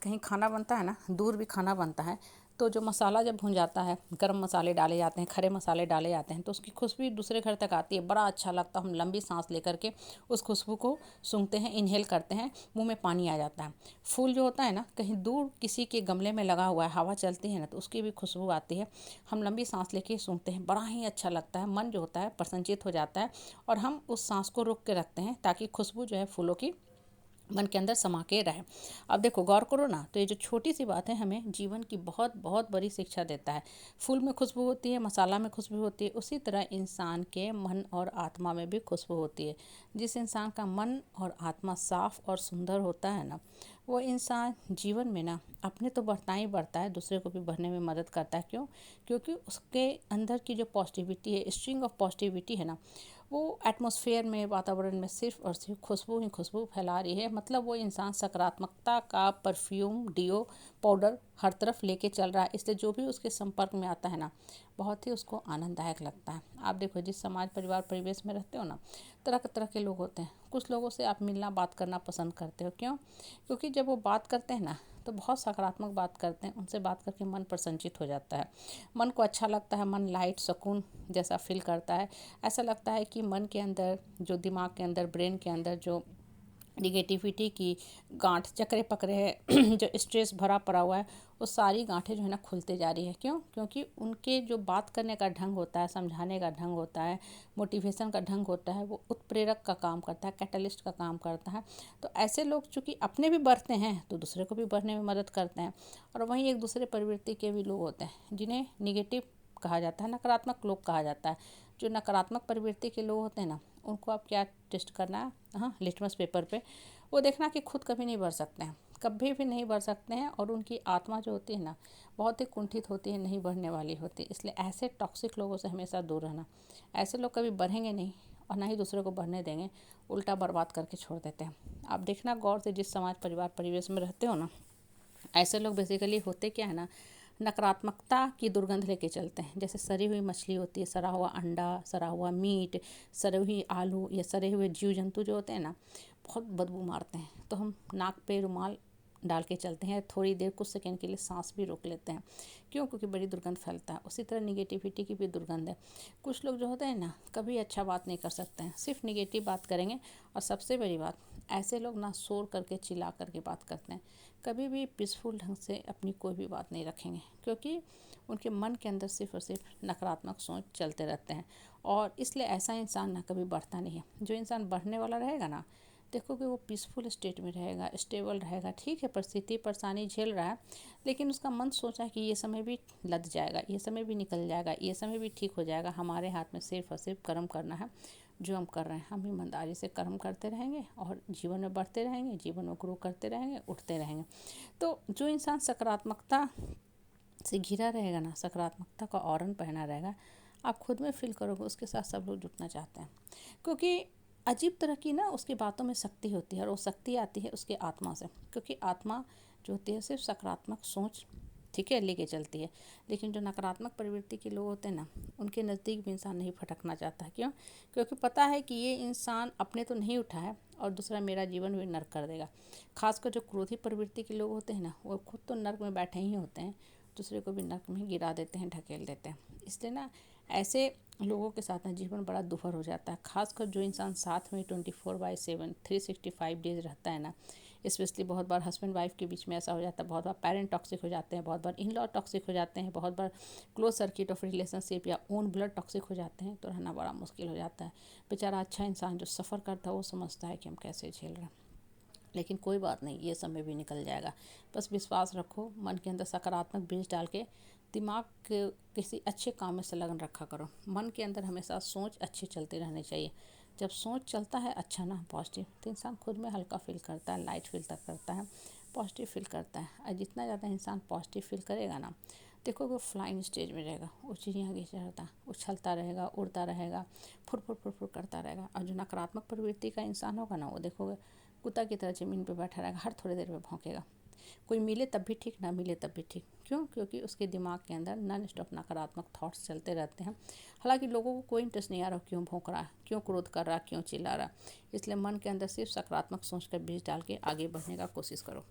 कहीं खाना बनता है ना, दूर भी खाना बनता है, तो जो मसाला जब भुन जाता है, गरम मसाले डाले जाते हैं, खड़े मसाले डाले जाते हैं, तो उसकी खुशबू दूसरे घर तक आती है। बड़ा अच्छा लगता है। हम लंबी सांस लेकर के उस खुशबू को सूंघते हैं, इनहेल करते हैं, मुंह में पानी आ जाता है। फूल जो होता है ना, कहीं दूर किसी के गमले में लगा हुआ है, हवा चलती है ना, तो उसकी भी खुशबू आती है। हम लंबी सांस लेके सूंघते हैं, बड़ा ही अच्छा लगता है। मन जो होता है प्रसन्नचित हो जाता है और हम उस सांस को रोक के रखते हैं ताकि खुशबू जो है फूलों की मन के अंदर समा के रहे। अब देखो गौर करो ना, तो ये जो छोटी सी बात है हमें जीवन की बहुत बहुत बड़ी शिक्षा देता है। फूल में खुशबू होती है, मसाला में खुशबू होती है, उसी तरह इंसान के मन और आत्मा में भी खुशबू होती है। जिस इंसान का मन और आत्मा साफ और सुंदर होता है ना, वो इंसान जीवन में ना अपने तो बढ़ता ही बढ़ता है, दूसरे को भी बढ़ने में मदद करता है। क्यों? क्योंकि उसके अंदर की जो पॉजिटिविटी है, स्ट्रिंग ऑफ पॉजिटिविटी है ना, वो एटमॉस्फेयर में, वातावरण में सिर्फ और सिर्फ खुशबू ही खुशबू फैला रही है। मतलब वो इंसान सकारात्मकता का परफ्यूम, डिओ, पाउडर हर तरफ लेके चल रहा है। इसलिए जो भी उसके संपर्क में आता है ना, बहुत ही उसको आनंददायक लगता है। आप देखो, जिस समाज, परिवार, परिवेश में रहते हो ना, तरह के लोग होते हैं। कुछ लोगों से आप मिलना, बात करना पसंद करते हो। क्यों? क्योंकि जब वो बात करते हैं ना, तो बहुत सकारात्मक बात करते हैं। उनसे बात करके मन प्रसन्नचित हो जाता है, मन को अच्छा लगता है, मन लाइट, सुकून जैसा फील करता है। ऐसा लगता है कि मन के अंदर, जो दिमाग के अंदर, ब्रेन के अंदर जो निगेटिविटी की गांठ चक्रे पकड़े है जो स्ट्रेस भरा पड़ा हुआ है, वो सारी गांठें जो है ना खुलते जा रही है। क्यों? क्योंकि उनके जो बात करने का ढंग होता है, समझाने का ढंग होता है, मोटिवेशन का ढंग होता है, वो उत्प्रेरक का काम करता है, कैटलिस्ट का काम करता है। तो ऐसे लोग चूँकि अपने भी बढ़ते हैं तो दूसरे को भी बढ़ने में मदद करते हैं। और वहीं एक दूसरे प्रवृत्ति के भी लोग होते हैं जिन्हें निगेटिव कहा जाता है, नकारात्मक लोग कहा जाता है। जो नकारात्मक प्रवृत्ति के लोग होते हैं ना, उनको आप क्या टेस्ट करना है, हाँ, लिटमस पेपर पे वो देखना कि खुद कभी नहीं बढ़ सकते हैं, कभी भी नहीं बढ़ सकते हैं। और उनकी आत्मा जो होती है ना, बहुत ही कुंठित होती है, नहीं बढ़ने वाली होती है। इसलिए ऐसे टॉक्सिक लोगों से हमेशा दूर रहना। ऐसे लोग कभी बढ़ेंगे नहीं और ना ही दूसरे को बढ़ने देंगे, उल्टा बर्बाद करके छोड़ देते हैं। आप देखना गौर से, जिस समाज, परिवार, परिवेश में रहते हो ना, ऐसे लोग बेसिकली होते क्या है ना, नकारात्मकता की दुर्गंध लेके चलते हैं। जैसे सड़ी हुई मछली होती है, सड़ा हुआ अंडा, सड़ा हुआ मीट, सड़े हुई आलू या सड़े हुए जीव जंतु जो होते हैं ना, बहुत बदबू मारते हैं। तो हम नाक पे रुमाल डाल के चलते हैं, थोड़ी देर कुछ सेकंड के लिए सांस भी रोक लेते हैं। क्यों? क्योंकि बड़ी दुर्गंध फैलता है। उसी तरह निगेटिविटी की भी दुर्गंध है। कुछ लोग जो होते हैं ना, कभी अच्छा बात नहीं कर सकते हैं, सिर्फ निगेटिव बात करेंगे। और सबसे बड़ी बात, ऐसे लोग ना शोर करके, चिल्ला करके बात करते हैं, कभी भी पीसफुल ढंग से अपनी कोई भी बात नहीं रखेंगे। क्योंकि उनके मन के अंदर सिर्फ और सिर्फ नकारात्मक सोच चलते रहते हैं। और इसलिए ऐसा इंसान ना कभी बढ़ता नहीं है। जो इंसान बढ़ने वाला रहेगा ना, देखो कि वो पीसफुल स्टेट में रहेगा, स्टेबल रहेगा। ठीक है, परिस्थिति परेशानी झेल रहा है, लेकिन उसका मन सोचा है कि ये समय भी लद जाएगा, ये समय भी निकल जाएगा, ये समय भी ठीक हो जाएगा। हमारे हाथ में सिर्फ और सिर्फ कर्म करना है। जो हम कर रहे हैं, हम ईमानदारी से कर्म करते रहेंगे और जीवन में बढ़ते रहेंगे, जीवन में ग्रो करते रहेंगे, उठते रहेंगे। तो जो इंसान सकारात्मकता से घिरा रहेगा ना, सकारात्मकता का आवरण पहना रहेगा, आप खुद में फील करोगे उसके साथ सब लोग जुटना चाहते हैं। क्योंकि अजीब तरह की ना उसकी बातों में शक्ति होती है, और वो शक्ति आती है उसके आत्मा से। क्योंकि आत्मा जो होती है सिर्फ सकारात्मक सोच, ठीक है, लेके चलती है। लेकिन जो नकारात्मक प्रवृत्ति के लोग होते हैं ना, उनके नज़दीक भी इंसान नहीं फटकना चाहता। क्यों? क्योंकि पता है कि ये इंसान अपने तो नहीं उठा है और दूसरा मेरा जीवन भी नर्क कर देगा। खासकर जो क्रोधी प्रवृत्ति के लोग होते हैं ना, वो खुद तो नर्क में बैठे ही होते हैं, दूसरे को भी नर्क में गिरा देते हैं, ढकेल देते हैं। इसलिए ना ऐसे लोगों के साथ ना जीवन बड़ा दुभर हो जाता है। खासकर जो इंसान साथ में 24/7 365 डेज रहता है ना, स्पेशली बहुत बार हस्बैंड वाइफ के बीच में ऐसा हो जाता है, बहुत बार पेरेंट टॉक्सिक हो जाते हैं, बहुत बार इन लॉ टॉक्सिक हो जाते हैं, बहुत बार क्लोज सर्किट ऑफ रिलेशनशिप या ओन ब्लड टॉक्सिक हो जाते हैं, तो रहना बड़ा मुश्किल हो जाता है। बेचारा अच्छा इंसान जो सफ़र करता है वो समझता है कि हम कैसे झेल रहे हैं। लेकिन कोई बात नहीं, ये समय भी निकल जाएगा। बस विश्वास रखो, मन के अंदर सकारात्मक बीज डाल के दिमाग के किसी अच्छे काम में संलग्न रखा करो। मन के अंदर हमेशा सोच अच्छी चलती रहनी चाहिए। जब सोच चलता है अच्छा ना, पॉजिटिव, तो इंसान खुद में हल्का फील करता है, लाइट फील तक करता है, पॉजिटिव फील करता है। और जितना ज़्यादा इंसान पॉजिटिव फील करेगा ना, देखो वो फ्लाइंग स्टेज में रहेगा, वो चिड़िया की चढ़ता उछलता रहेगा, उड़ता रहेगा, फुर फुर फुर फुर करता रहेगा। और जो नकारात्मक प्रवृत्ति का इंसान होगा ना, वो देखोगे कुत्ता की तरह ज़मीन पे बैठा रहेगा, हर थोड़ी देर में भौंकेगा। कोई मिले तब भी ठीक, ना मिले तब भी ठीक। क्यों? क्योंकि उसके दिमाग के अंदर नॉन स्टॉप नकारात्मक थॉट्स चलते रहते हैं। हालांकि लोगों को कोई इंटरेस्ट नहीं आ रहा क्यों भौंक रहा है, क्यों क्रोध कर रहा है, क्यों चिल्ला रहा है। इसलिए मन के अंदर सिर्फ सकारात्मक सोच का बीज डाल के आगे बढ़ने का कोशिश करो।